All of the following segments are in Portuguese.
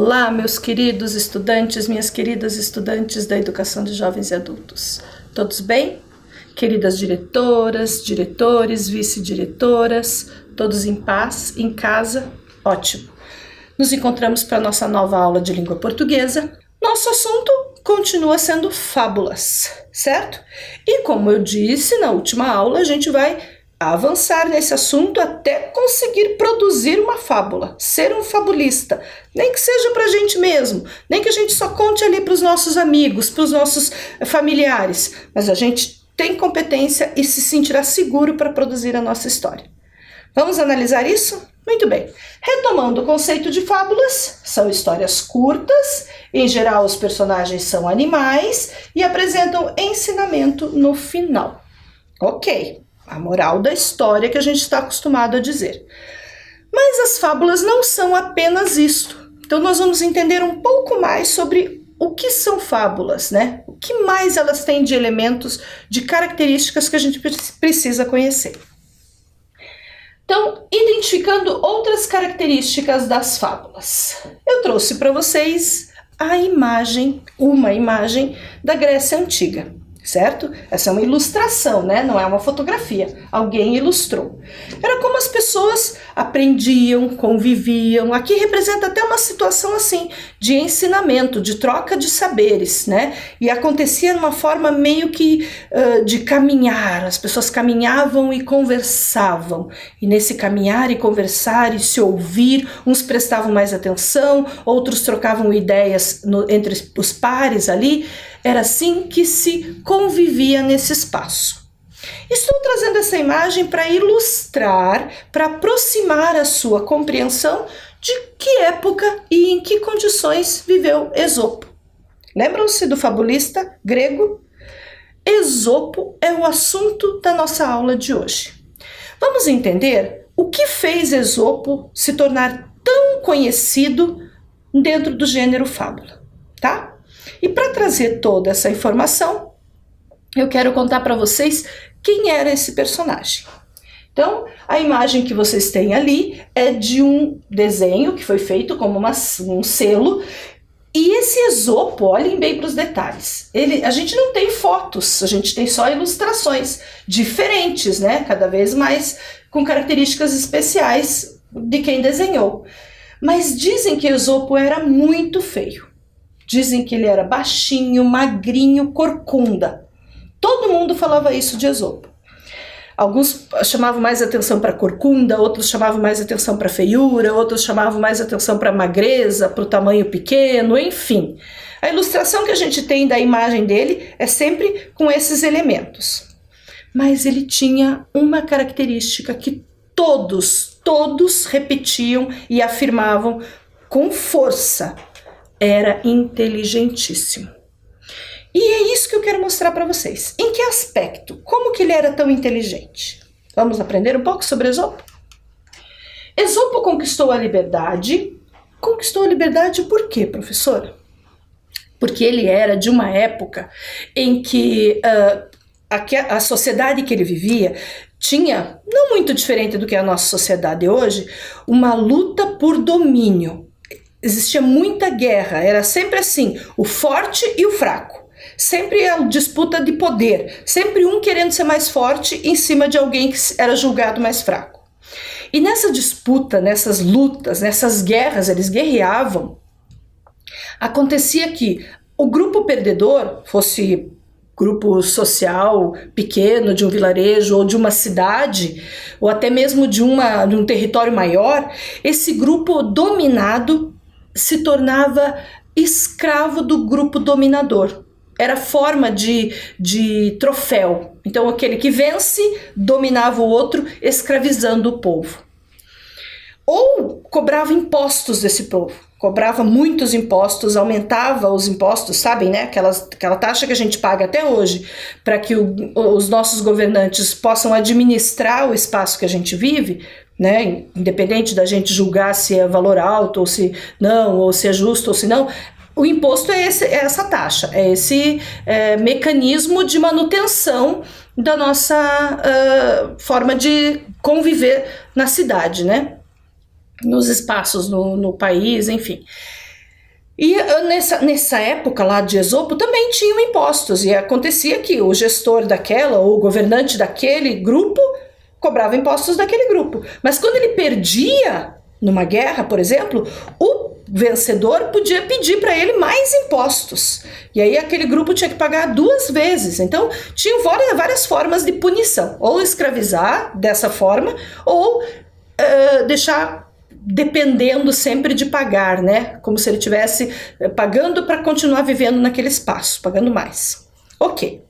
Olá, meus queridos estudantes, minhas queridas estudantes da educação de jovens e adultos. Todos bem? Queridas diretoras, diretores, vice-diretoras, todos em paz, em casa? Ótimo! Nos encontramos para a nossa nova aula de língua portuguesa. Nosso assunto continua sendo fábulas, certo? E como eu disse na última aula, a gente vai avançar nesse assunto até conseguir produzir uma fábula, ser um fabulista, nem que seja para a gente mesmo, nem que a gente só conte ali para os nossos amigos, para os nossos familiares, mas a gente tem competência e se sentirá seguro para produzir a nossa história. Vamos analisar isso? Muito bem. Retomando o conceito de fábulas, são histórias curtas, em geral os personagens são animais e apresentam ensinamento no final. Ok. A moral da história que a gente está acostumado a dizer. Mas as fábulas não são apenas isto. Então nós vamos entender um pouco mais sobre o que são fábulas, né? O que mais elas têm de elementos, de características que a gente precisa conhecer. Então, identificando outras características das fábulas. Eu trouxe para vocês uma imagem da Grécia Antiga. Certo? Essa é uma ilustração, né? Não é uma fotografia. Alguém ilustrou. Era como as pessoas aprendiam, conviviam. Aqui representa até uma situação assim, de ensinamento, de troca de saberes, né? E acontecia numa forma meio que de caminhar. As pessoas caminhavam e conversavam. E nesse caminhar e conversar e se ouvir, uns prestavam mais atenção, outros trocavam ideias entre os pares ali. Era assim que se convivia nesse espaço. Estou trazendo essa imagem para ilustrar, para aproximar a sua compreensão de que época e em que condições viveu Esopo. Lembram-se do fabulista grego? Esopo é o assunto da nossa aula de hoje. Vamos entender o que fez Esopo se tornar tão conhecido dentro do gênero fábula, tá? E para trazer toda essa informação, eu quero contar para vocês quem era esse personagem. Então, a imagem que vocês têm ali é de um desenho que foi feito como um selo. E esse Esopo, olhem bem para os detalhes, a gente não tem fotos, a gente tem só ilustrações diferentes, né? Cada vez mais com características especiais de quem desenhou. Mas dizem que Esopo era muito feio. Dizem que ele era baixinho, magrinho, corcunda. Todo mundo falava isso de Esopo. Alguns chamavam mais atenção para corcunda, outros chamavam mais atenção para feiura, outros chamavam mais atenção para magreza, para o tamanho pequeno, enfim. A ilustração que a gente tem da imagem dele é sempre com esses elementos. Mas ele tinha uma característica que todos repetiam e afirmavam com força. Era inteligentíssimo. E é isso que eu quero mostrar para vocês. Em que aspecto? Como que ele era tão inteligente? Vamos aprender um pouco sobre Esopo? Esopo conquistou a liberdade. Conquistou a liberdade por quê, professora? Porque ele era de uma época em que a sociedade que ele vivia tinha, não muito diferente do que a nossa sociedade hoje, uma luta por domínio. Existia muita guerra, era sempre assim, o forte e o fraco. Sempre a disputa de poder, sempre um querendo ser mais forte em cima de alguém que era julgado mais fraco. E nessa disputa, nessas lutas, nessas guerras, eles guerreavam, acontecia que o grupo perdedor, fosse grupo social pequeno, de um vilarejo ou de uma cidade, ou até mesmo de um território maior, esse grupo dominado se tornava escravo do grupo dominador. Era forma de troféu. Então aquele que vence dominava o outro, escravizando o povo. Ou cobrava impostos desse povo. Cobrava muitos impostos, aumentava os impostos, sabem, né? Aquela taxa que a gente paga até hoje para que os nossos governantes possam administrar o espaço que a gente vive, né? Independente da gente julgar se é valor alto ou se não, ou se é justo ou se não, o imposto é essa taxa, é esse mecanismo de manutenção da nossa forma de conviver na cidade, né? Nos espaços, no país, enfim. E nessa época lá de Esopo também tinham impostos, e acontecia que o gestor daquela ou o governante daquele grupo cobrava impostos daquele grupo. Mas quando ele perdia numa guerra, por exemplo, o vencedor podia pedir para ele mais impostos. E aí aquele grupo tinha que pagar 2 vezes. Então tinham várias formas de punição, ou escravizar dessa forma, ou deixar dependendo sempre de pagar, né? Como se ele estivesse pagando para continuar vivendo naquele espaço, pagando mais. Ok.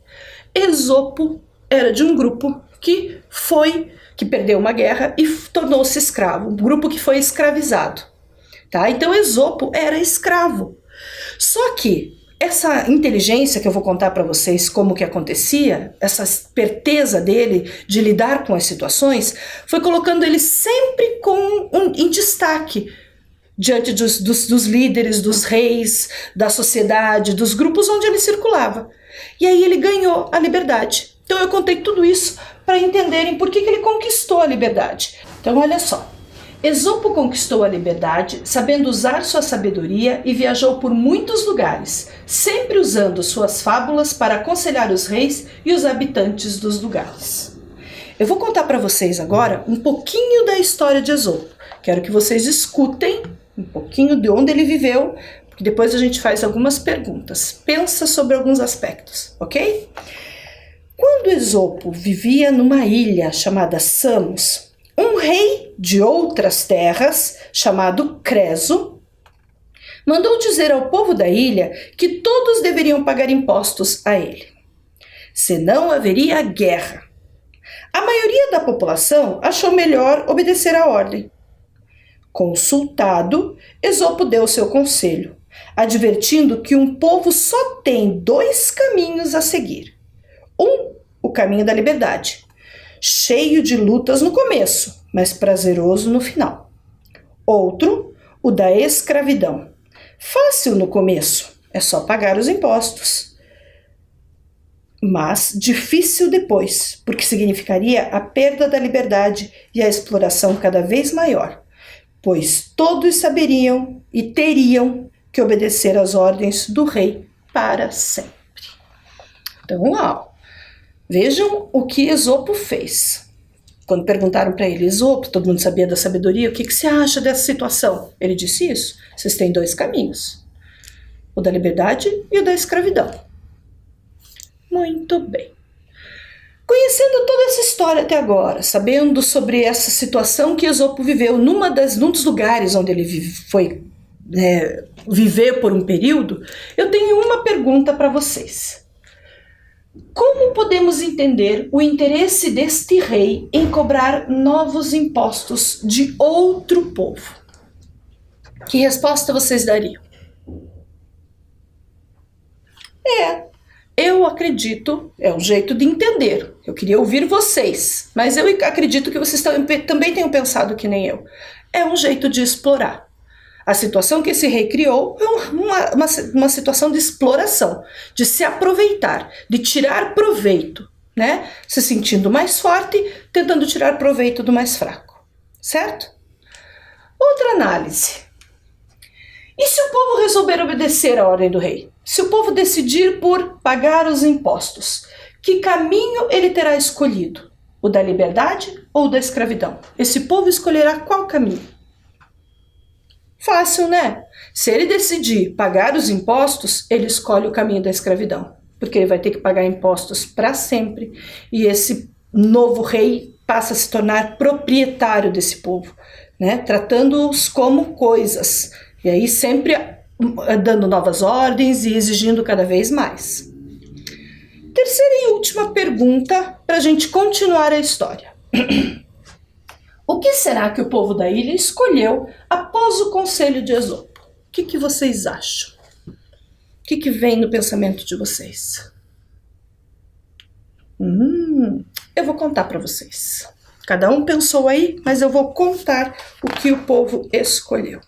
Esopo era de um grupo que perdeu uma guerra e tornou-se escravo, um grupo que foi escravizado. Tá? Então Esopo era escravo. Só que essa inteligência que eu vou contar para vocês como que acontecia, essa esperteza dele de lidar com as situações, foi colocando ele sempre em destaque diante dos líderes, dos reis, da sociedade, dos grupos onde ele circulava. E aí ele ganhou a liberdade. Então eu contei tudo isso para entenderem por que ele conquistou a liberdade. Então olha só. Esopo conquistou a liberdade, sabendo usar sua sabedoria, e viajou por muitos lugares, sempre usando suas fábulas para aconselhar os reis e os habitantes dos lugares. Eu vou contar para vocês agora um pouquinho da história de Esopo. Quero que vocês escutem um pouquinho de onde ele viveu, porque depois a gente faz algumas perguntas. Pensa sobre alguns aspectos, ok? Quando Esopo vivia numa ilha chamada Samos, um rei de outras terras, chamado Creso, mandou dizer ao povo da ilha que todos deveriam pagar impostos a ele. Senão haveria guerra. A maioria da população achou melhor obedecer à ordem. Consultado, Esopo deu seu conselho, advertindo que um povo só tem 2 caminhos a seguir. O caminho da liberdade, cheio de lutas no começo, mas prazeroso no final. Outro, o da escravidão. Fácil no começo, é só pagar os impostos. Mas difícil depois, porque significaria a perda da liberdade e a exploração cada vez maior, pois todos saberiam e teriam que obedecer às ordens do rei para sempre. Então, uau! Vejam o que Esopo fez. Quando perguntaram para ele, Esopo, todo mundo sabia da sabedoria, o que você acha dessa situação? Ele disse isso, vocês têm 2 caminhos, o da liberdade e o da escravidão. Muito bem. Conhecendo toda essa história até agora, sabendo sobre essa situação que Esopo viveu num dos lugares onde ele foi viver por um período, eu tenho uma pergunta para vocês. Como podemos entender o interesse deste rei em cobrar novos impostos de outro povo? Que resposta vocês dariam? Eu acredito, é um jeito de entender. Eu queria ouvir vocês, mas eu acredito que vocês também tenham pensado que nem eu. É um jeito de explorar. A situação que esse rei criou é uma situação de exploração, de se aproveitar, de tirar proveito, né? Se sentindo mais forte, tentando tirar proveito do mais fraco, certo? Outra análise. E se o povo resolver obedecer à ordem do rei? Se o povo decidir por pagar os impostos, que caminho ele terá escolhido? O da liberdade ou o da escravidão? Esse povo escolherá qual caminho? Fácil, né? Se ele decidir pagar os impostos, ele escolhe o caminho da escravidão, porque ele vai ter que pagar impostos para sempre, e esse novo rei passa a se tornar proprietário desse povo, né? Tratando-os como coisas, e aí sempre dando novas ordens e exigindo cada vez mais. Terceira e última pergunta para a gente continuar a história. O que será que o povo da ilha escolheu após o conselho de Esopo? O que vocês acham? O que vem no pensamento de vocês? Eu vou contar para vocês. Cada um pensou aí, mas eu vou contar o que o povo escolheu.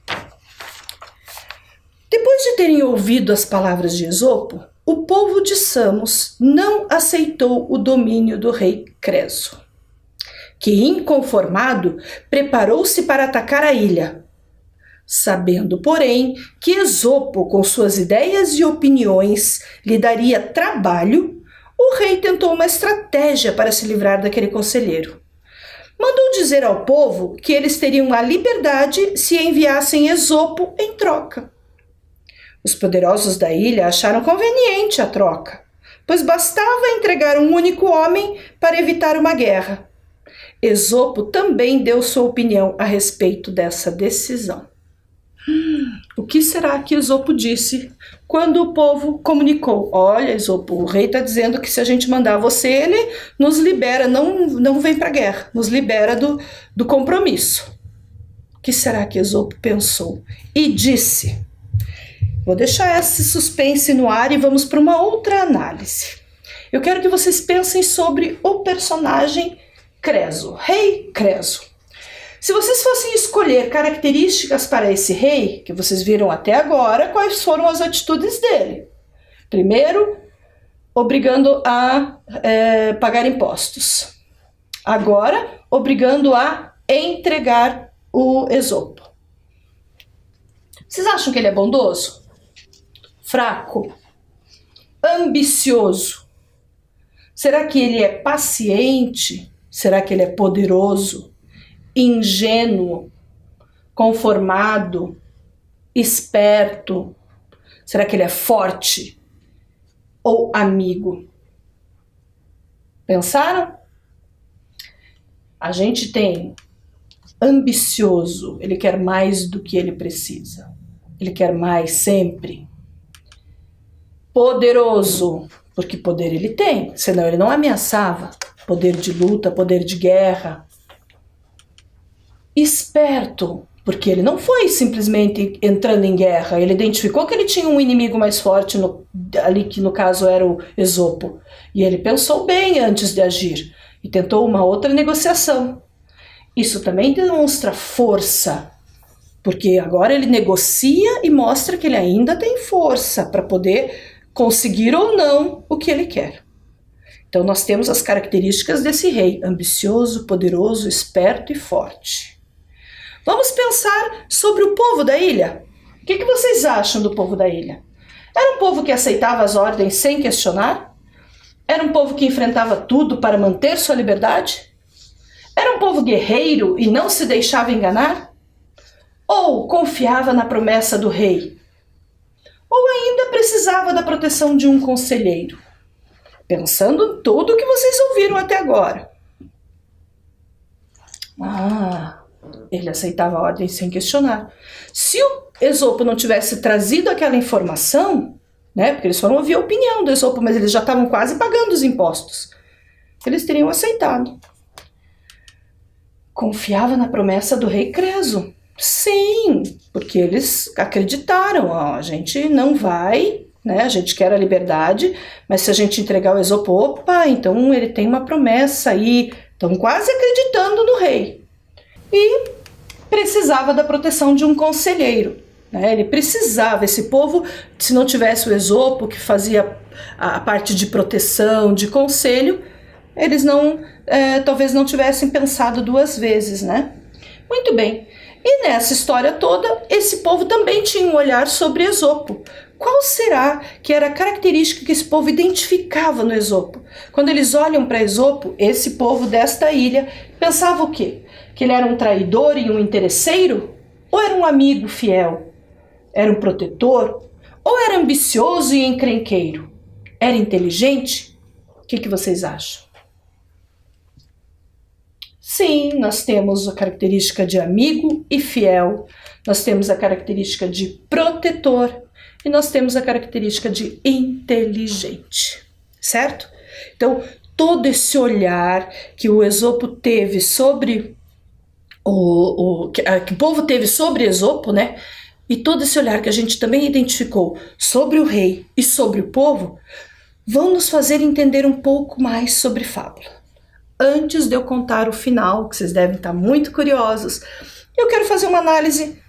Depois de terem ouvido as palavras de Esopo, o povo de Samos não aceitou o domínio do rei Creso, que, inconformado, preparou-se para atacar a ilha. Sabendo, porém, que Esopo, com suas ideias e opiniões, lhe daria trabalho, o rei tentou uma estratégia para se livrar daquele conselheiro. Mandou dizer ao povo que eles teriam a liberdade se enviassem Esopo em troca. Os poderosos da ilha acharam conveniente a troca, pois bastava entregar um único homem para evitar uma guerra. Esopo também deu sua opinião a respeito dessa decisão. O que será que Esopo disse quando o povo comunicou? Olha, Esopo, o rei está dizendo que se a gente mandar você, ele nos libera, não vem para a guerra, nos libera do compromisso. O que será que Esopo pensou? E disse: vou deixar esse suspense no ar e vamos para uma outra análise. Eu quero que vocês pensem sobre o personagem Creso, rei Creso. Se vocês fossem escolher características para esse rei, que vocês viram até agora, quais foram as atitudes dele? Primeiro, obrigando a pagar impostos. Agora, obrigando a entregar o Esopo. Vocês acham que ele é bondoso? Fraco? Ambicioso? Será que ele é paciente? Será que ele é poderoso? Ingênuo, conformado, esperto? Será que ele é forte ou amigo? Pensaram? A gente tem ambicioso, ele quer mais do que ele precisa. Ele quer mais sempre. Poderoso, porque poder ele tem, senão ele não ameaçava. Poder de luta, poder de guerra. Esperto, porque ele não foi simplesmente entrando em guerra, ele identificou que ele tinha um inimigo mais forte ali, que no caso era o Esopo, e ele pensou bem antes de agir, e tentou uma outra negociação. Isso também demonstra força, porque agora ele negocia e mostra que ele ainda tem força para poder conseguir ou não o que ele quer. Então nós temos as características desse rei, ambicioso, poderoso, esperto e forte. Vamos pensar sobre o povo da ilha. O que vocês acham do povo da ilha? Era um povo que aceitava as ordens sem questionar? Era um povo que enfrentava tudo para manter sua liberdade? Era um povo guerreiro e não se deixava enganar? Ou confiava na promessa do rei? Ou ainda precisava da proteção de um conselheiro? Pensando em tudo o que vocês ouviram até agora. Ele aceitava a ordem sem questionar. Se o Esopo não tivesse trazido aquela informação, né, porque eles foram ouvir a opinião do Esopo, mas eles já estavam quase pagando os impostos, eles teriam aceitado. Confiava na promessa do rei Creso. Sim, porque eles acreditaram, a gente não vai, né, a gente quer a liberdade, mas se a gente entregar o Esopo, opa, então ele tem uma promessa aí, estão quase acreditando no rei. E precisava da proteção de um conselheiro, né? Ele precisava, esse povo, se não tivesse o Esopo, que fazia a parte de proteção, de conselho, eles talvez não tivessem pensado duas vezes, né? Muito bem. E nessa história toda, esse povo também tinha um olhar sobre Esopo. Qual será que era a característica que esse povo identificava no Esopo? Quando eles olham para Esopo, esse povo desta ilha pensava o quê? Que ele era um traidor e um interesseiro? Ou era um amigo fiel? Era um protetor? Ou era ambicioso e encrenqueiro? Era inteligente? O que vocês acham? Sim, nós temos a característica de amigo e fiel, nós temos a característica de protetor e nós temos a característica de inteligente, certo? Então, todo esse olhar que o Esopo teve sobre que o povo teve sobre Esopo, né? E todo esse olhar que a gente também identificou sobre o rei e sobre o povo, vão nos fazer entender um pouco mais sobre fábula. Antes de eu contar o final, que vocês devem estar muito curiosos, eu quero fazer uma análise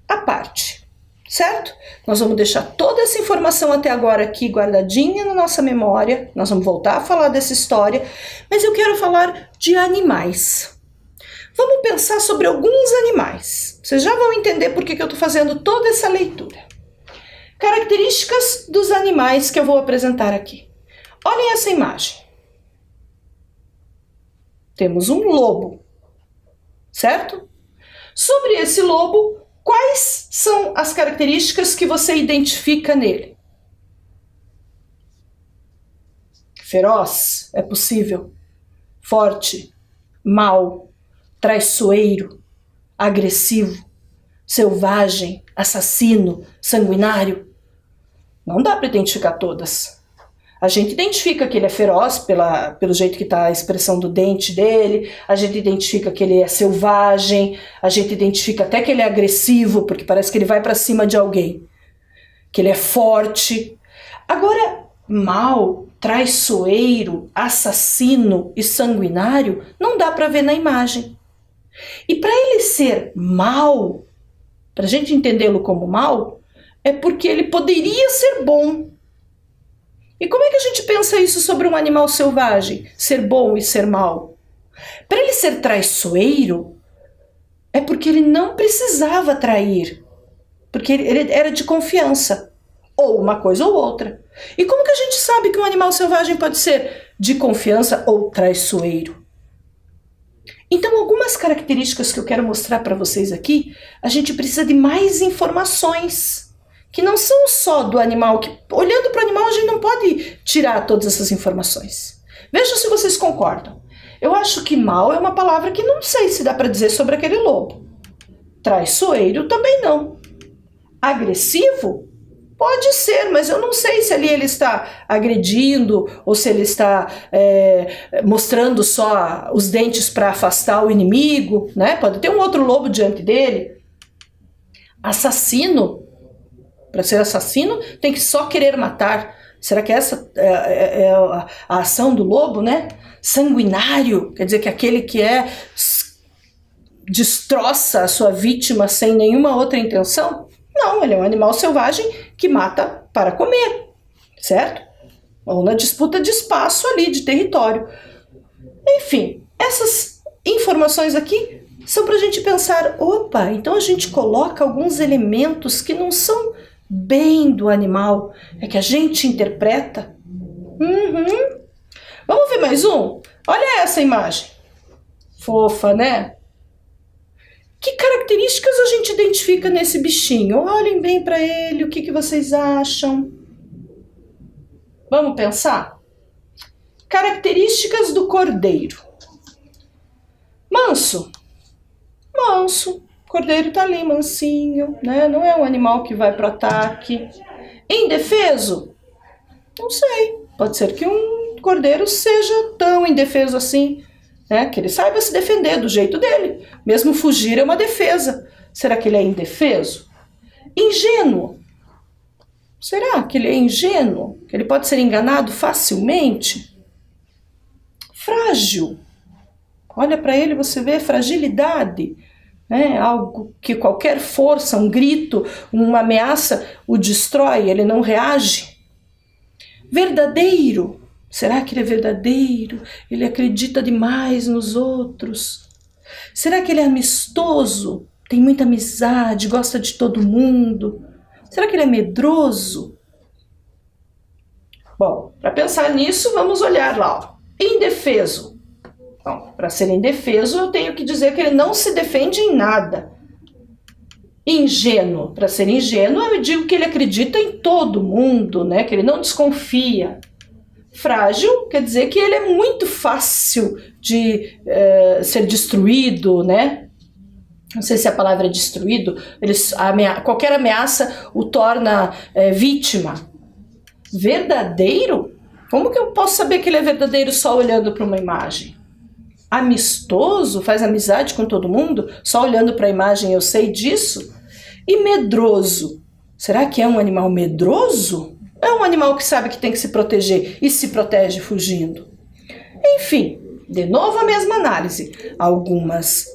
à parte, certo? Nós vamos deixar toda essa informação até agora aqui guardadinha na nossa memória, nós vamos voltar a falar dessa história, mas eu quero falar de animais. Vamos pensar sobre alguns animais. Vocês já vão entender por que eu estou fazendo toda essa leitura. Características dos animais que eu vou apresentar aqui. Olhem essa imagem. Temos um lobo, certo? Sobre esse lobo, quais são as características que você identifica nele? Feroz, é possível. Forte, mau, traiçoeiro, agressivo, selvagem, assassino, sanguinário. Não dá para identificar todas. A gente identifica que ele é feroz pelo jeito que está a expressão do dente dele, a gente identifica que ele é selvagem, a gente identifica até que ele é agressivo, porque parece que ele vai para cima de alguém, que ele é forte. Agora, mau, traiçoeiro, assassino e sanguinário, não dá para ver na imagem. E para ele ser mau, para a gente entendê-lo como mau, é porque ele poderia ser bom. E como é que a gente pensa isso sobre um animal selvagem, ser bom e ser mau? Para ele ser traiçoeiro, é porque ele não precisava trair, porque ele era de confiança, ou uma coisa ou outra. E como que a gente sabe que um animal selvagem pode ser de confiança ou traiçoeiro? Então, algumas características que eu quero mostrar para vocês aqui, a gente precisa de mais informações, que não são só do animal, que olhando para o animal a gente não pode tirar todas essas informações. Vejam se vocês concordam. Eu acho que mau é uma palavra que não sei se dá para dizer sobre aquele lobo. Traiçoeiro também não. Agressivo? Pode ser, mas eu não sei se ali ele está agredindo ou se ele está mostrando só os dentes para afastar o inimigo, né? Pode ter um outro lobo diante dele. Assassino? Para ser assassino tem que só querer matar. Será que essa é a ação do lobo, né? Sanguinário, quer dizer que aquele que destroça a sua vítima sem nenhuma outra intenção? Não, ele é um animal selvagem que mata para comer, certo? Ou na disputa de espaço ali, de território. Enfim, essas informações aqui são para a gente pensar, opa, então a gente coloca alguns elementos que não são bem do animal, é que a gente interpreta. Vamos ver mais um? Olha essa imagem. Fofa, né? Que características a gente identifica nesse bichinho? Olhem bem para ele, o que vocês acham? Vamos pensar? Características do cordeiro. Manso. Manso. O cordeiro tá ali, mansinho, né? Não é um animal que vai pro ataque. Indefeso? Não sei. Pode ser que um cordeiro seja tão indefeso assim, né? Que ele saiba se defender do jeito dele. Mesmo fugir é uma defesa. Será que ele é indefeso? Ingênuo. Será que ele é ingênuo? Que ele pode ser enganado facilmente? Frágil. Olha para ele, você vê fragilidade. Algo que qualquer força, um grito, uma ameaça o destrói, ele não reage. Verdadeiro. Será que ele é verdadeiro? Ele acredita demais nos outros? Será que ele é amistoso? Tem muita amizade, gosta de todo mundo? Será que ele é medroso? Bom, para pensar nisso, vamos olhar lá. Ó. Indefeso. Bom, para ser indefeso, eu tenho que dizer que ele não se defende em nada. Ingênuo. Para ser ingênuo, eu digo que ele acredita em todo mundo, né? Que ele não desconfia. Frágil quer dizer que ele é muito fácil de ser destruído, né? Não sei se a palavra é destruído. Qualquer ameaça o torna vítima. Verdadeiro? Como que eu posso saber que ele é verdadeiro só olhando para uma imagem? Amistoso? Faz amizade com todo mundo? Só olhando para a imagem eu sei disso? E medroso? Será que é um animal medroso? É um animal que sabe que tem que se proteger e se protege fugindo. Enfim, de novo a mesma análise. Algumas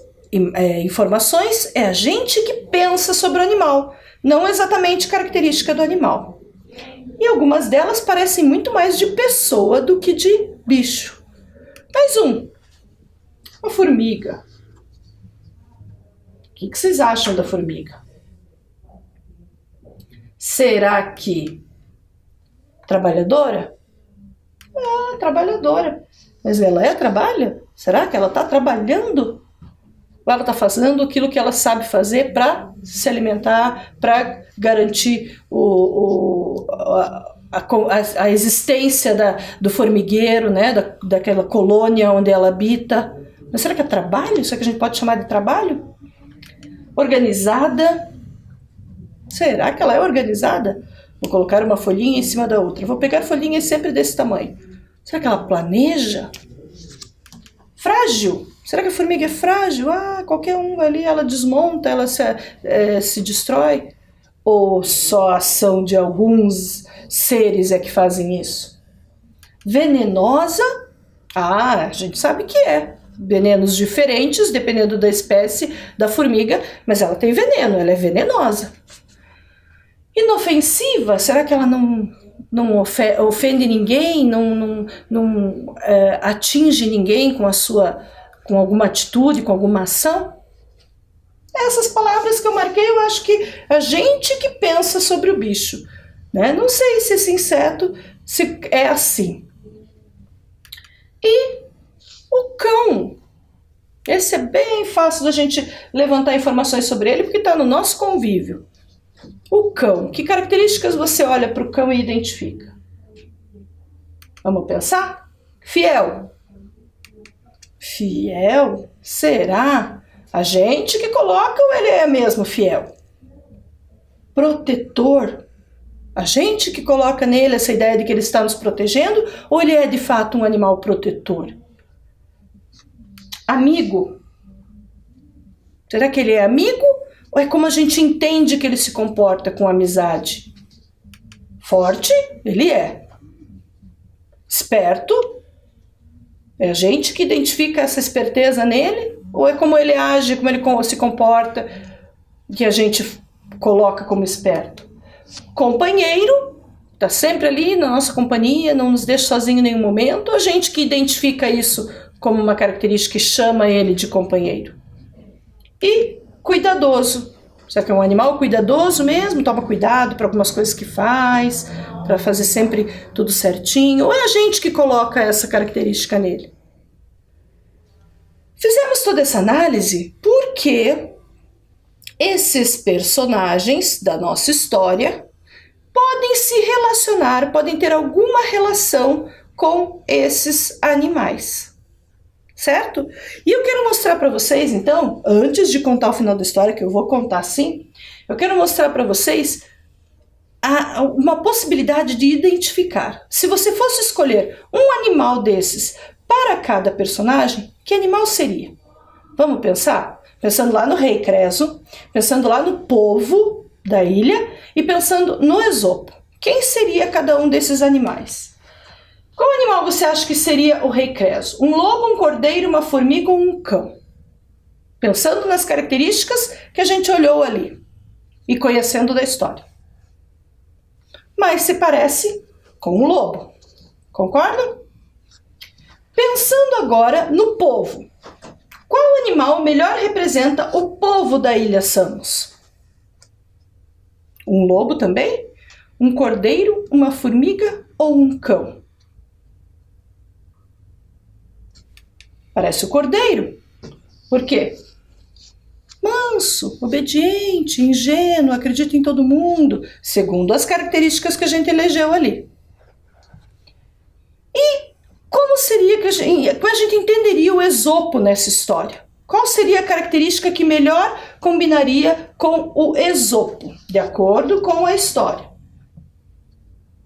informações é a gente que pensa sobre o animal, não exatamente característica do animal. E algumas delas parecem muito mais de pessoa do que de bicho. Mais um. Uma formiga. que vocês acham da formiga? Será que trabalhadora? Ah, trabalhadora. Mas ela trabalha? Será que ela está trabalhando? Ou ela está fazendo aquilo que ela sabe fazer para se alimentar, para garantir a existência do formigueiro, né? Daquela colônia onde ela habita? Mas será que é trabalho? Isso é que a gente pode chamar de trabalho? Organizada? Será que ela é organizada? Vou colocar uma folhinha em cima da outra. Vou pegar folhinhas sempre desse tamanho. Será que ela planeja? Frágil? Será que a formiga é frágil? Ah, qualquer um ali, ela desmonta, ela se destrói? Ou só a ação de alguns seres é que fazem isso? Venenosa? Ah, a gente sabe que é. Venenos diferentes, dependendo da espécie da formiga, mas ela tem veneno, ela é venenosa. Inofensiva? Será que ela não ofende ninguém, não atinge ninguém com alguma atitude, com alguma ação? Essas palavras que eu marquei, eu acho que a gente que pensa sobre o bicho, né? Não sei se esse inseto se é assim. E o cão? Esse é bem fácil da gente levantar informações sobre ele, porque está no nosso convívio. O cão, que características você olha para o cão e identifica? Vamos pensar? Fiel. Fiel? Será? A gente que coloca ou ele é mesmo fiel? Protetor. A gente que coloca nele essa ideia de que ele está nos protegendo ou ele é de fato um animal protetor? Amigo. Será que ele é amigo? Ou é como a gente entende que ele se comporta com amizade? Forte? Ele é. Esperto? É a gente que identifica essa esperteza nele? Ou é como ele age, como ele se comporta, que a gente coloca como esperto? Companheiro? Está sempre ali na nossa companhia, não nos deixa sozinho em nenhum momento? Ou a gente que identifica isso como uma característica e chama ele de companheiro? E cuidadoso. Será que é um animal cuidadoso mesmo? Toma cuidado para algumas coisas que faz, para fazer sempre tudo certinho? Ou é a gente que coloca essa característica nele? Fizemos toda essa análise porque esses personagens da nossa história podem se relacionar, podem ter alguma relação com esses animais. Certo? E eu quero mostrar para vocês, então, antes de contar o final da história, que eu vou contar sim, eu quero mostrar para vocês uma possibilidade de identificar. Se você fosse escolher um animal desses para cada personagem, que animal seria? Vamos pensar? Pensando lá no rei Creso, pensando lá no povo da ilha e pensando no Esopo. Quem seria cada um desses animais? Qual animal você acha que seria o rei Creso? Um lobo, um cordeiro, uma formiga ou um cão? Pensando nas características que a gente olhou ali e conhecendo da história. Mas se parece com um lobo. Concordam? Pensando agora no povo. Qual animal melhor representa o povo da Ilha Samos? Um lobo também? Um cordeiro, uma formiga ou um cão? Parece o cordeiro. Por quê? Manso, obediente, ingênuo, acredita em todo mundo, segundo as características que a gente elegeu ali. E como seria que a gente entenderia o Esopo nessa história? Qual seria a característica que melhor combinaria com o Esopo, de acordo com a história?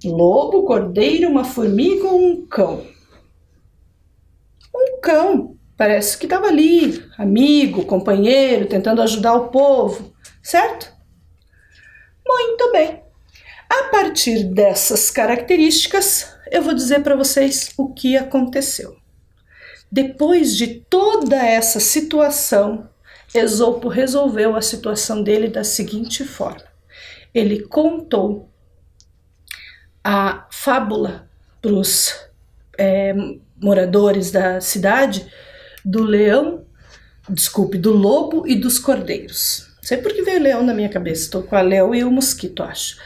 Lobo, cordeiro, uma formiga ou um cão? Um cão, parece que estava ali, amigo, companheiro, tentando ajudar o povo, certo? Muito bem. A partir dessas características, eu vou dizer para vocês o que aconteceu. Depois de toda essa situação, Esopo resolveu a situação dele da seguinte forma. Ele contou a fábula para os moradores da cidade do leão, Desculpe, do lobo e dos cordeiros. Não sei por que veio o leão na minha cabeça, estou com a Léo e o mosquito, acho.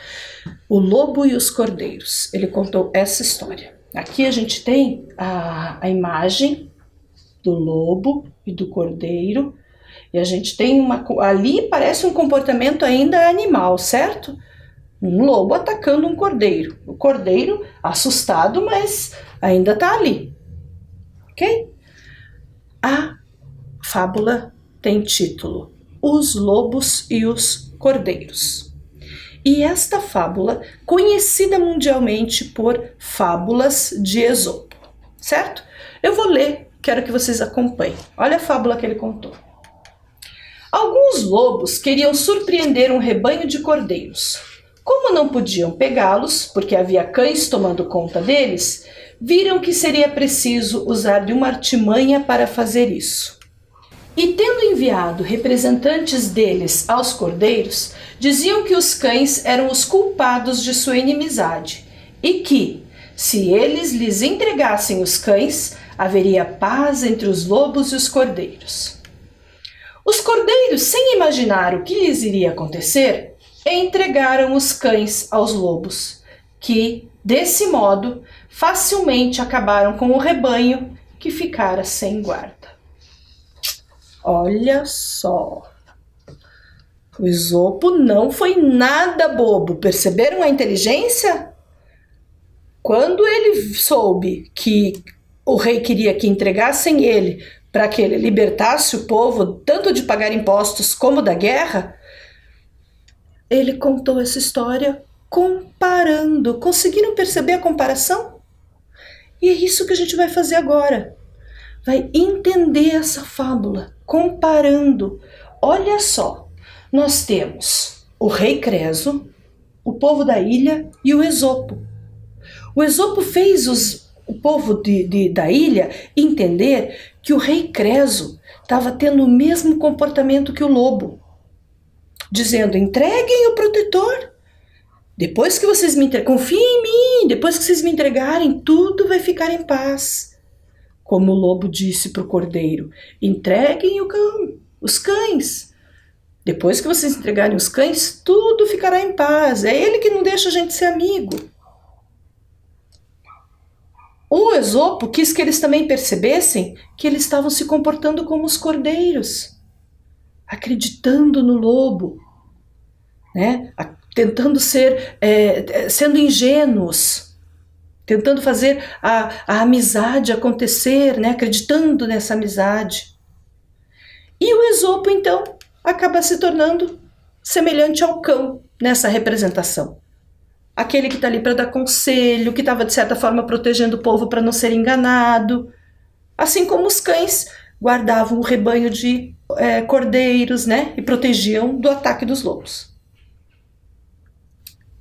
O lobo e os cordeiros, ele contou essa história. Aqui a gente tem a imagem do lobo e do cordeiro, e a gente tem ali parece um comportamento ainda animal, certo? Um lobo atacando um cordeiro. O cordeiro assustado, mas ainda está ali. Ok? A fábula tem título: Os Lobos e os Cordeiros. E esta fábula, conhecida mundialmente por Fábulas de Esopo, certo? Eu vou ler, quero que vocês acompanhem. Olha a fábula que ele contou. Alguns lobos queriam surpreender um rebanho de cordeiros. Como não podiam pegá-los, porque havia cães tomando conta deles, viram que seria preciso usar de uma artimanha para fazer isso. E tendo enviado representantes deles aos cordeiros, diziam que os cães eram os culpados de sua inimizade e que, se eles lhes entregassem os cães, haveria paz entre os lobos e os cordeiros. Os cordeiros, sem imaginar o que lhes iria acontecer, entregaram os cães aos lobos, que, desse modo, facilmente acabaram com o rebanho que ficara sem guarda. Olha só, o Esopo não foi nada bobo, perceberam a inteligência? Quando ele soube que o rei queria que entregassem ele para que ele libertasse o povo, tanto de pagar impostos como da guerra, ele contou essa história comparando. Conseguiram perceber a comparação? E é isso que a gente vai fazer agora. Vai entender essa fábula, comparando. Olha só, nós temos o rei Creso, o povo da ilha e o Esopo. O Esopo fez o povo da ilha entender que o rei Creso estava tendo o mesmo comportamento que o lobo, dizendo: entreguem o protetor. Depois que vocês me entregarem, confiem em mim, depois que vocês me entregarem, tudo vai ficar em paz. Como o lobo disse para o cordeiro: entreguem os cães. Depois que vocês entregarem os cães, tudo ficará em paz. É ele que não deixa a gente ser amigo. O Esopo quis que eles também percebessem que eles estavam se comportando como os cordeiros, acreditando no lobo, né? Tentando sendo ingênuos, tentando fazer a amizade acontecer, né? Acreditando nessa amizade. E o Esopo, então, acaba se tornando semelhante ao cão nessa representação. Aquele que está ali para dar conselho, que estava, de certa forma, protegendo o povo para não ser enganado. Assim como os cães guardavam o rebanho de cordeiros, né? E protegiam do ataque dos lobos.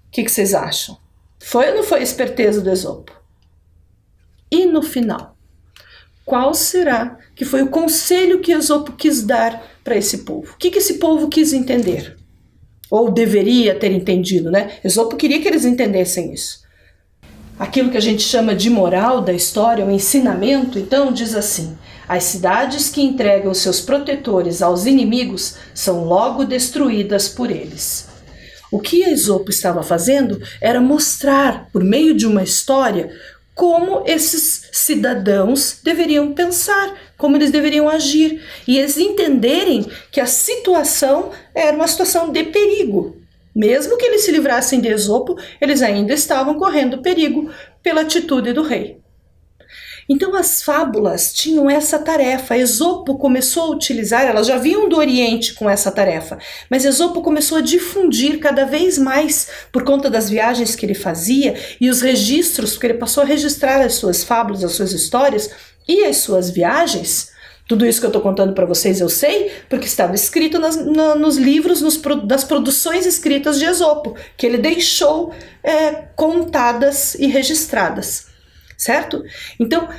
O que vocês acham? Foi ou não foi a esperteza do Esopo? E no final, qual será que foi o conselho que Esopo quis dar para esse povo? O que esse povo quis entender? Ou deveria ter entendido, né? Esopo queria que eles entendessem isso. Aquilo que a gente chama de moral da história, o ensinamento, então, diz assim: as cidades que entregam seus protetores aos inimigos são logo destruídas por eles. O que Esopo estava fazendo era mostrar, por meio de uma história, como esses cidadãos deveriam pensar, como eles deveriam agir, e eles entenderem que a situação era uma situação de perigo. Mesmo que eles se livrassem de Esopo, eles ainda estavam correndo perigo pela atitude do rei. Então as fábulas tinham essa tarefa. Esopo começou a utilizar, elas já vinham do Oriente com essa tarefa, mas Esopo começou a difundir cada vez mais por conta das viagens que ele fazia e os registros, porque ele passou a registrar as suas fábulas, as suas histórias e as suas viagens. Tudo isso que eu estou contando para vocês eu sei porque estava escrito nos livros, das produções escritas de Esopo, que ele deixou contadas e registradas. Certo? Então,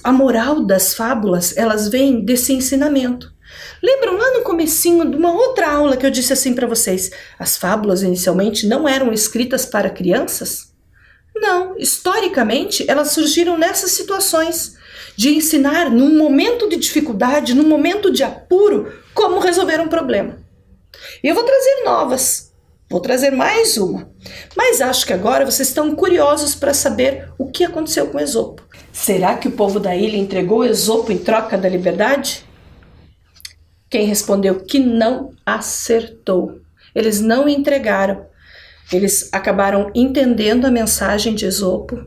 a moral das fábulas, elas vêm desse ensinamento. Lembram lá no comecinho de uma outra aula que eu disse assim para vocês? As fábulas inicialmente não eram escritas para crianças? Não, historicamente elas surgiram nessas situações de ensinar num momento de dificuldade, num momento de apuro, como resolver um problema. E eu vou trazer novas, vou trazer mais uma, mas acho que agora vocês estão curiosos para saber o que aconteceu com Esopo. Será que o povo da ilha entregou Esopo em troca da liberdade? Quem respondeu que não acertou. Eles não entregaram. Eles acabaram entendendo a mensagem de Esopo,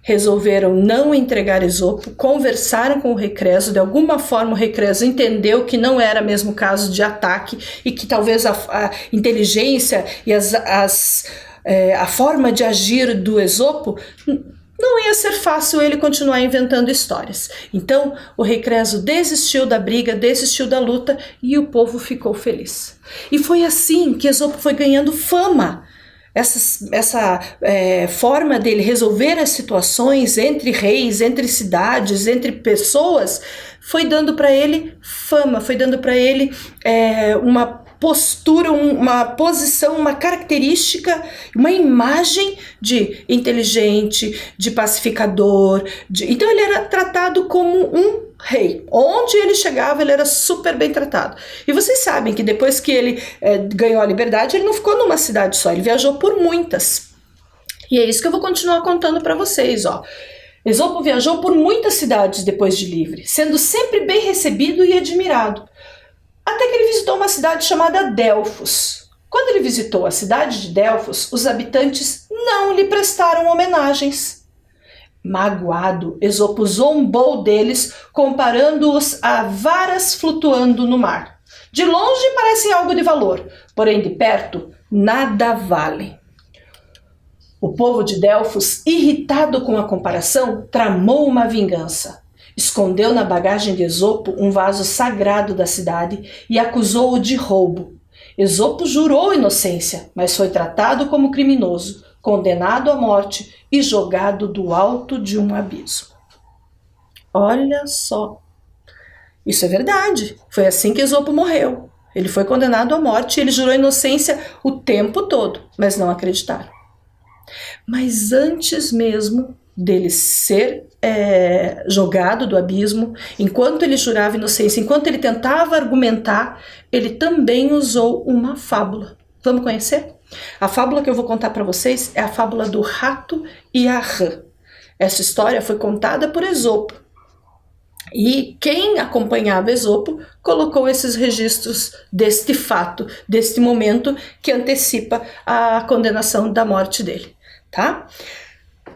resolveram não entregar Esopo, conversaram com o rei Creso, de alguma forma o rei Creso entendeu que não era mesmo caso de ataque e que talvez a inteligência e a forma de agir do Esopo não ia ser fácil ele continuar inventando histórias. Então o rei Creso desistiu da briga, desistiu da luta e o povo ficou feliz. E foi assim que Esopo foi ganhando fama. Essa forma dele resolver as situações entre reis, entre cidades, entre pessoas, foi dando para ele fama, foi dando para ele uma postura, uma posição, uma característica, uma imagem de inteligente, de pacificador. Então ele era tratado como um rei. Onde ele chegava, ele era super bem tratado. E vocês sabem que depois que ele ganhou a liberdade, ele não ficou numa cidade só, ele viajou por muitas. E é isso que eu vou continuar contando para vocês, ó. Esopo viajou por muitas cidades depois de livre, sendo sempre bem recebido e admirado. Até que ele visitou uma cidade chamada Delfos. Quando ele visitou a cidade de Delfos, os habitantes não lhe prestaram homenagens. Magoado, Esopo zombou deles, comparando-os a varas flutuando no mar. De longe parecem algo de valor, porém de perto nada vale. O povo de Delfos, irritado com a comparação, tramou uma vingança. Escondeu na bagagem de Esopo um vaso sagrado da cidade e acusou-o de roubo. Esopo jurou inocência, mas foi tratado como criminoso, condenado à morte e jogado do alto de um abismo. Olha só, isso é verdade. Foi assim que Esopo morreu. Ele foi condenado à morte e ele jurou inocência o tempo todo, mas não acreditaram. Mas antes mesmo dele ser jogado do abismo, enquanto ele jurava inocência, enquanto ele tentava argumentar, ele também usou uma fábula. Vamos conhecer? A fábula que eu vou contar para vocês é a fábula do rato e a rã. Essa história foi contada por Esopo. E quem acompanhava Esopo colocou esses registros deste fato, deste momento que antecipa a condenação da morte dele, tá?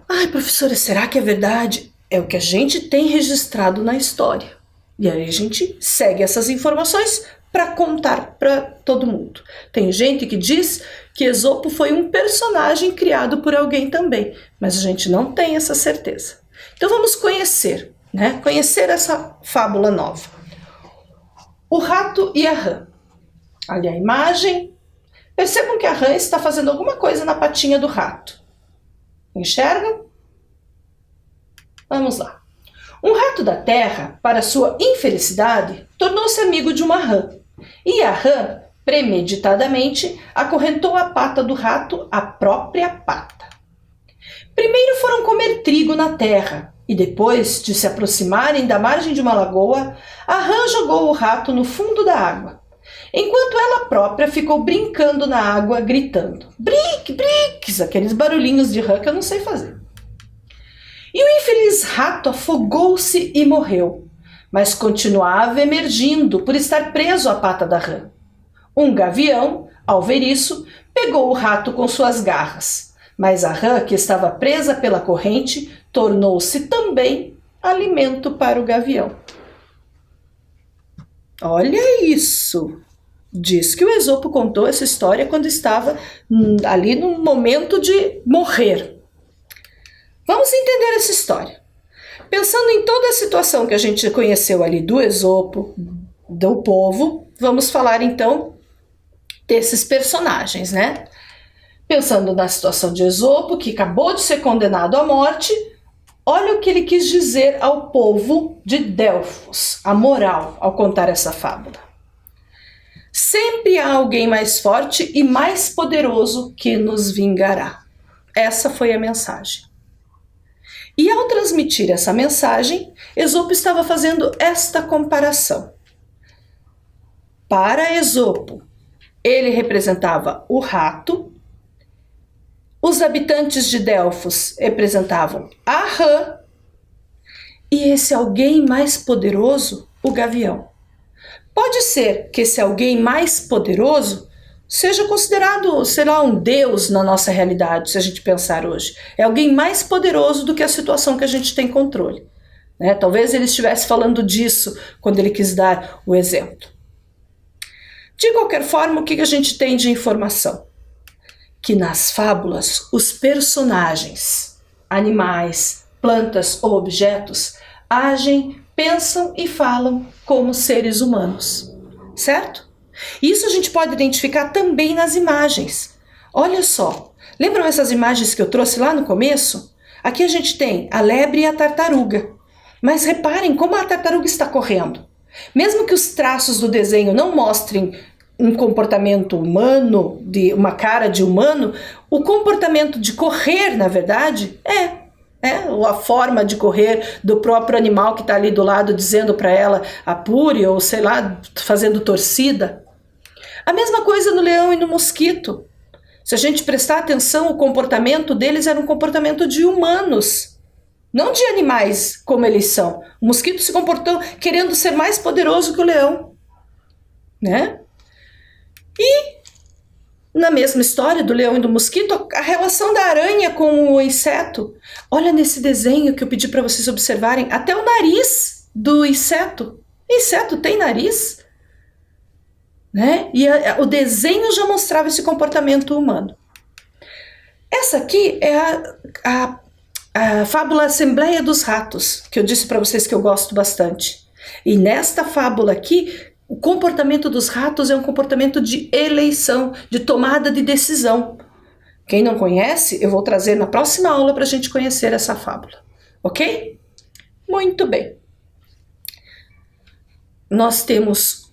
Ai, professora, será que é verdade? É o que a gente tem registrado na história. E aí a gente segue essas informações para contar para todo mundo. Tem gente que diz que Esopo foi um personagem criado por alguém também, mas a gente não tem essa certeza. Então vamos conhecer, né? Conhecer essa fábula nova. O rato e a rã. Olha a imagem. Percebam que a rã está fazendo alguma coisa na patinha do rato. Enxergam? Vamos lá. Um rato da terra, para sua infelicidade, tornou-se amigo de uma rã. E a rã, premeditadamente, acorrentou a pata do rato à própria pata. Primeiro foram comer trigo na terra, e depois de se aproximarem da margem de uma lagoa, a rã jogou o rato no fundo da água, enquanto ela própria ficou brincando na água, gritando "bric, brics", aqueles barulhinhos de rã que eu não sei fazer. E o infeliz rato afogou-se e morreu, mas continuava emergindo por estar preso à pata da rã. Um gavião, ao ver isso, pegou o rato com suas garras, mas a rã, que estava presa pela corrente, tornou-se também alimento para o gavião. Olha isso! Diz que o Esopo contou essa história quando estava ali no momento de morrer. Vamos entender essa história. Pensando em toda a situação que a gente conheceu ali do Esopo, do povo, vamos falar então desses personagens, né? Pensando na situação de Esopo, que acabou de ser condenado à morte, olha o que ele quis dizer ao povo de Delfos, a moral, ao contar essa fábula. Sempre há alguém mais forte e mais poderoso que nos vingará. Essa foi a mensagem. E ao transmitir essa mensagem, Esopo estava fazendo esta comparação. Para Esopo, ele representava o rato, os habitantes de Delfos representavam a rã, e esse alguém mais poderoso, o gavião. Pode ser que esse alguém mais poderoso seja considerado, sei lá, um deus na nossa realidade, se a gente pensar hoje. É alguém mais poderoso do que a situação que a gente tem controle, né? Talvez ele estivesse falando disso quando ele quis dar o exemplo. De qualquer forma, o que a gente tem de informação? Que nas fábulas, os personagens, animais, plantas ou objetos, agem, pensam e falam como seres humanos, certo? Isso a gente pode identificar também nas imagens. Olha só, lembram essas imagens que eu trouxe lá no começo? Aqui a gente tem a lebre e a tartaruga. Mas reparem como a tartaruga está correndo. Mesmo que os traços do desenho não mostrem um comportamento humano, de uma cara de humano, o comportamento de correr, na verdade, a forma de correr do próprio animal que está ali do lado dizendo para ela apure, ou sei lá, fazendo torcida. A mesma coisa no leão e no mosquito. Se a gente prestar atenção, o comportamento deles era um comportamento de humanos, não de animais como eles são. O mosquito se comportou querendo ser mais poderoso que o leão, né? E na mesma história do leão e do mosquito, a relação da aranha com o inseto. Olha nesse desenho que eu pedi para vocês observarem, até o nariz do inseto. Inseto tem nariz? Né? E o desenho já mostrava esse comportamento humano. Essa aqui é a fábula Assembleia dos Ratos, que eu disse para vocês que eu gosto bastante. E nesta fábula aqui, o comportamento dos ratos é um comportamento de eleição, de tomada de decisão. Quem não conhece, eu vou trazer na próxima aula para a gente conhecer essa fábula. Ok? Muito bem. Nós temos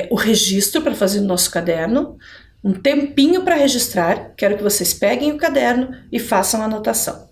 o registro para fazer no nosso caderno, um tempinho para registrar. Quero que vocês peguem o caderno e façam a anotação.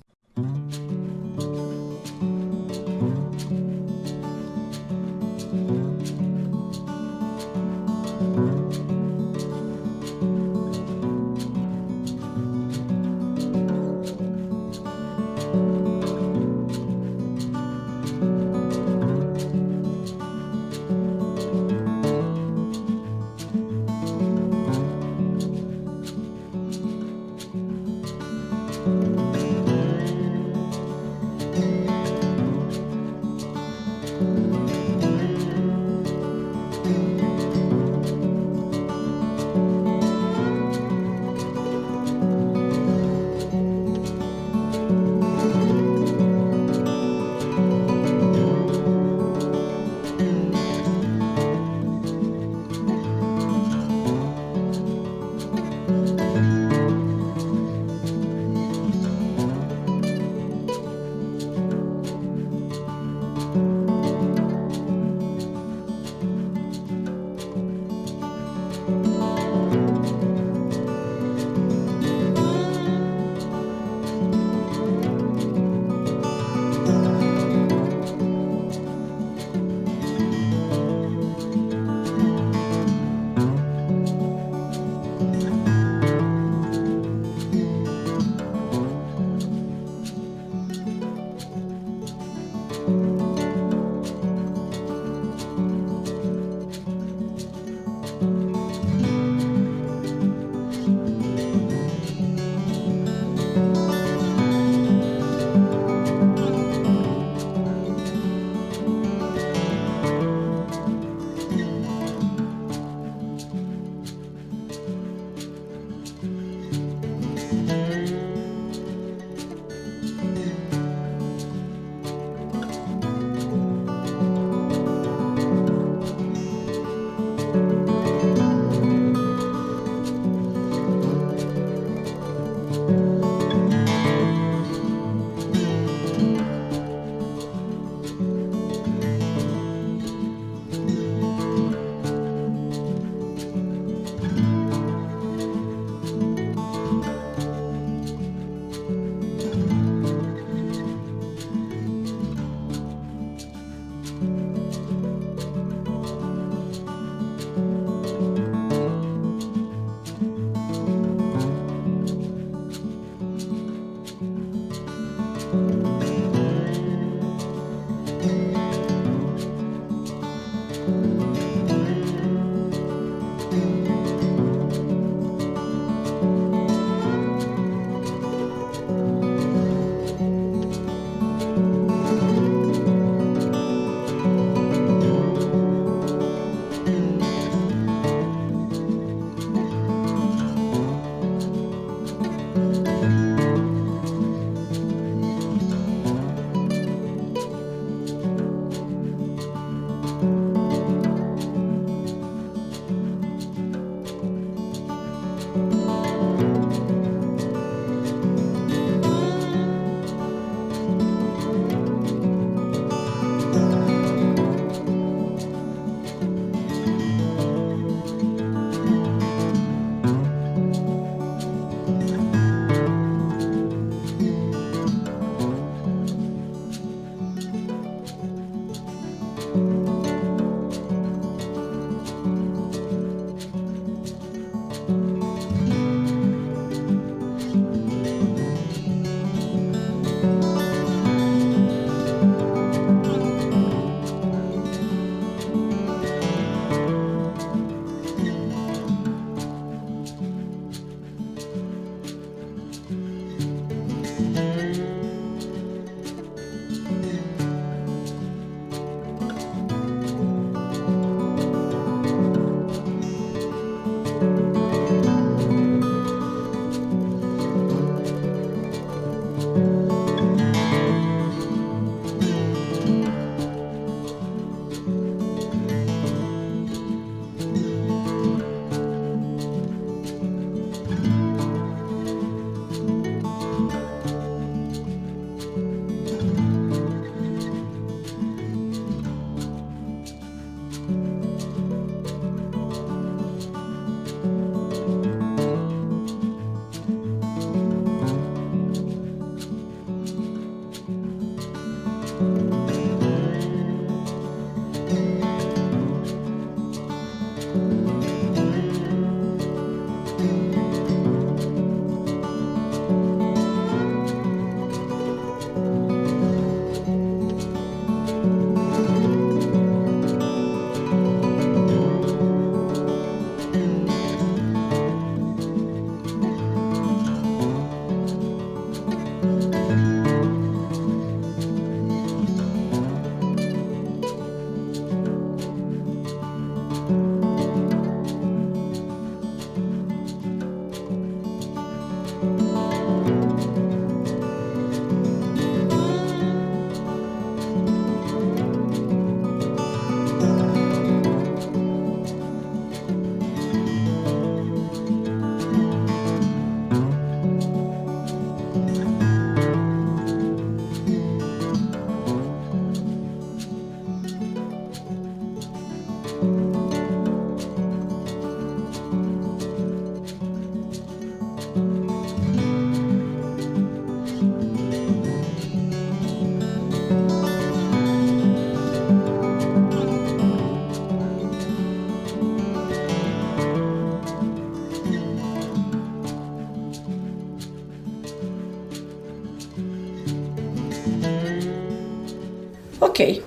Ok,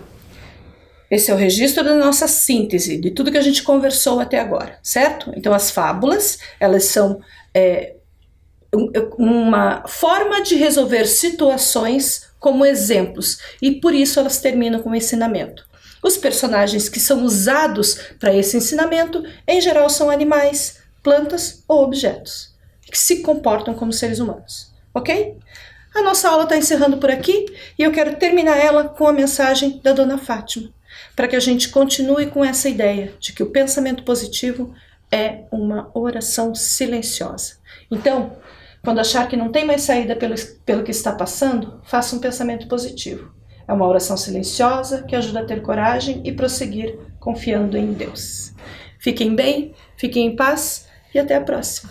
esse é o registro da nossa síntese, de tudo que a gente conversou até agora, certo? Então as fábulas, elas são uma forma de resolver situações como exemplos, e por isso elas terminam com o ensinamento. Os personagens que são usados para esse ensinamento, em geral, são animais, plantas ou objetos, que se comportam como seres humanos, ok? A nossa aula está encerrando por aqui e eu quero terminar ela com a mensagem da Dona Fátima, para que a gente continue com essa ideia de que o pensamento positivo é uma oração silenciosa. Então, quando achar que não tem mais saída pelo que está passando, faça um pensamento positivo. É uma oração silenciosa que ajuda a ter coragem e prosseguir confiando em Deus. Fiquem bem, fiquem em paz e até a próxima.